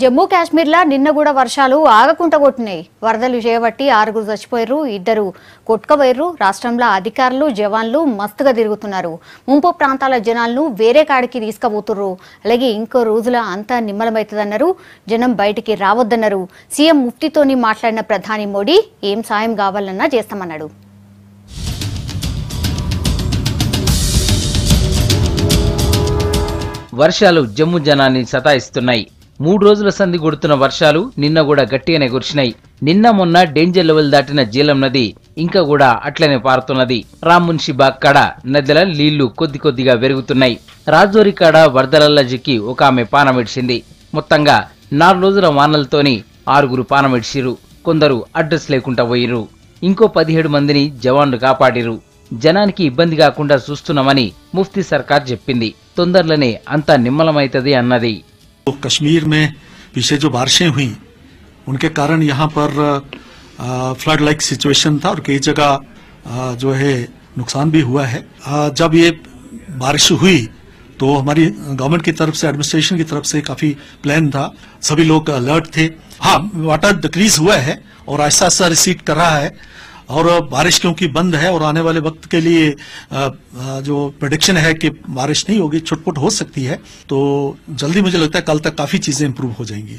జమ్మూ కాశ్మీర్లో నిన్న కూడా వర్షాలు ఆగకుండా కొట్టినాయి. వరదలు చేయబట్టి 6 చచ్చిపోయారు, 2 కొట్టుకుపోయారు. రాష్ట్రంలో అధికారులు జవాన్లు మస్తుగా తిరుగుతున్నారు. ముంపు ప్రాంతాల జనాలను వేరే కాడికి తీసుకుపోతున్నారు. అలాగే ఇంకో రోజుల అంతా నిమ్మలమవుతుందన్నారు. జనం బయటికి రావద్దన్నారు. సీఎం ముఫ్తీతోని మాట్లాడిన ప్రధాని మోడీ ఏం సాయం కావాలన్నా చేస్తామన్నాడు. వర్షాలు జమ్మూ జనాన్ని సతాయిస్తున్నాయి. 3 రోజుల సంధి కొడుతున్న వర్షాలు నిన్న కూడా గట్టిగానే కురిసినాయి. నిన్న మొన్న డేంజర్ లెవెల్ దాటిన జీలం నది ఇంకా కూడా అట్లనే పారుతున్నది. రామ్మున్షి బాగ్ కాడ నదిల నీళ్లు కొద్ది కొద్దిగా పెరుగుతున్నాయి. రాజోరి కాడ వరదలల్ల జిక్కి ఒక ఆమె పానమిడిచింది. మొత్తంగా 4 రోజుల వానలతోని 6 పానమిడిచిరు. కొందరు అడ్రస్ లేకుండా పోయిరు. ఇంకో 17 మందిని జవాన్లు కాపాడిరు. జనానికి ఇబ్బంది కాకుండా చూస్తున్నామని ముఫ్తీ సర్కార్ చెప్పింది. తొందరలోనే అంతా నిమ్మలమైతది అన్నది. कश्मीर में पीछे जो बारिशें हुई उनके कारण यहाँ पर फ्लड लाइक सिचुएशन था और कई जगह जो है नुकसान भी हुआ है। जब ये बारिश हुई तो हमारी गवर्नमेंट की तरफ से एडमिनिस्ट्रेशन की तरफ से काफी प्लान था, सभी लोग अलर्ट थे। हाँ, वाटर डिक्रीज हुआ है और ऐसा ऐसा रिसीड कर रहा है और बारिश क्योंकि बंद है और आने वाले वक्त के लिए जो प्रेडिक्शन है कि बारिश नहीं होगी, छुटपुट हो सकती है, तो जल्दी मुझे लगता है कल तक काफी चीजें इंप्रूव हो जाएंगी।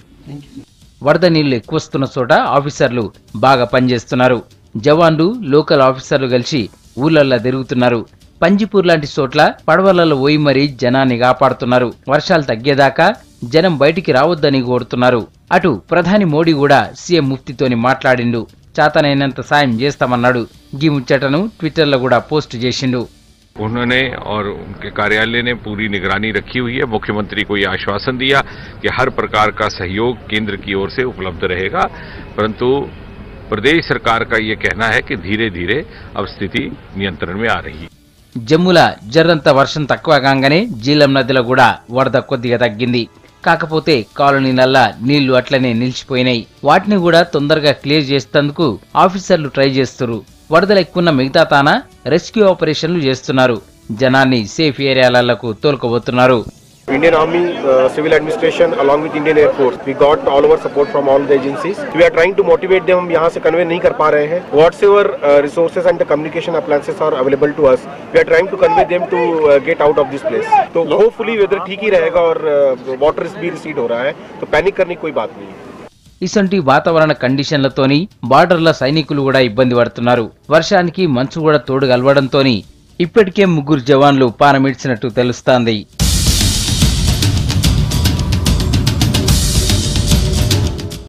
వరద నీళ్లు ఎక్కువస్తున్న చోట ఆఫీసర్లు బాగా పనిచేస్తున్నారు. జవాన్లు లోకల్ ఆఫీసర్లు కలిసి ఊళ్ళల్లో తిరుగుతున్నారు. పంజిపూర్ లాంటి చోట్ల పడవలలో పోయి మరీ జనాన్ని కాపాడుతున్నారు. వర్షాలు తగ్గేదాకా జనం బయటికి రావద్దని కోరుతున్నారు. అటు ప్రధాని మోడీ కూడా సీఎం ముఫ్తీతోని మాట్లాడిండు. చాతనైనంత సాయం చేస్తామన్నాడు. ఈ ముచ్చటను ట్విట్టర్లో కూడా పోస్ట్ చేసిండు. उन्होंने और उनके कार्यालय ने पूरी निगरानी रखी हुई है। मुख्यमंत्री को यह आश्वासन दिया कि हर प्रकार का सहयोग केंद्र की ओर से उपलब्ध रहेगा, परंतु प्रदेश सरकार का ये कहना है कि धीरे धीरे अब स्थिति नियंत्रण में आ रही है। జమ్ముల జర్రంత వర్షం తక్కువ కాగానే జీలం నదిలో కూడా వరద కొద్దిగా తగ్గింది. కాకపోతే కాలనీలల్లా నీళ్లు అట్లనే నిలిచిపోయినాయి. వాటిని కూడా తొందరగా క్లియర్ చేసేందుకు ఆఫీసర్లు ట్రై చేస్తున్నారు. వరదలు ఎక్కున్న మిగతా తాన రెస్క్యూ ఆపరేషన్లు చేస్తున్నారు. జనాన్ని safe ఏరియాలకు తోలుకోబోతున్నారు. Indian Army, Civil Administration along with Indian Air Force, we got all our support from all the agencies. We are trying to motivate them. हम यहाँ से convey नहीं कर पा रहे हैं. Whatever resources and the communication appliances are available to us, we are trying to convey them to get out of this place. तो hopefully weather ठीक ही रहेगा और water भी recede हो रहा है, तो panic करने की कोई बात नहीं है. ఇసంటి వాతావరణ కండిషన్లతోని బార్డర్ల సైనికులు కూడా ఇబ్బంది పడుతున్నారు. వర్షానికి మంచు కూడా తోడు కలవడంతోని ఇప్పటికే 3 జవాన్లు పానమిడ్చినట్టు తెలుస్తోంది.